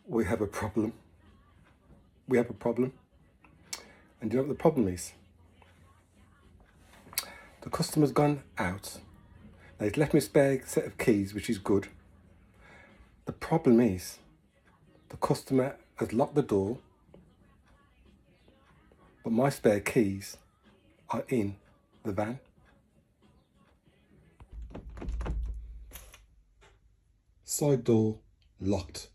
we have a problem. We have a problem. And do you know what the problem is? The customer's gone out. They've left me a spare set of keys, which is good. The problem is the customer has locked the door, but my spare keys are in the van. Side door locked.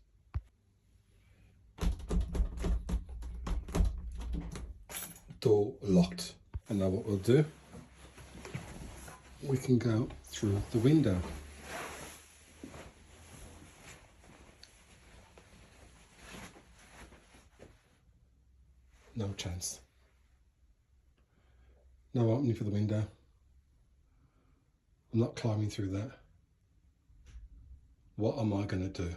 Door locked. And now what we'll do, we can go through the window. No chance. No opening for the window. I'm not climbing through that. What am I going to do?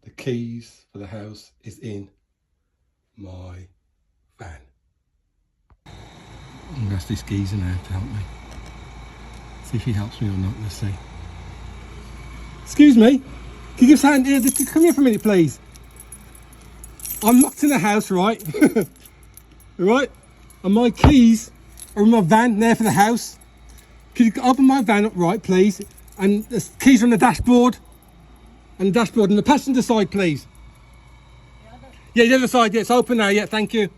The keys for the house is in my van. I'm going to ask this geezer now to help me. See if he helps me or not, let's see. Excuse me, can you give us a hand here? Come here for a minute, please. I'm locked in the house, right? Right? And my keys are in my van there for the house. Could you open my van up, right, please? And the keys are on the dashboard. And the dashboard and the passenger side, please. Yeah, the other side, yeah, it's open now, yeah, thank you.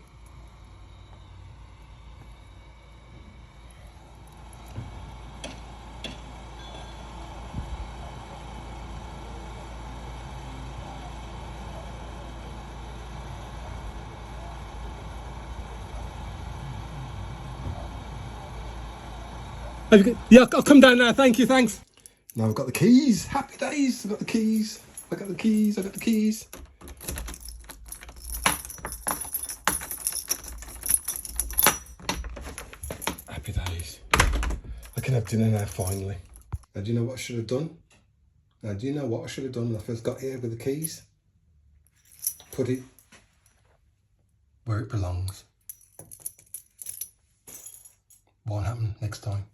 Yeah, I'll come down now, thank you, thanks. Now I've got the keys, happy days, I've got the keys, I got the keys, I got the keys. Happy days. I can have dinner now, finally. Now do you know what I should have done? Now do you know what I should have done when I first got here with the keys? Put it where it belongs. Won't happen next time.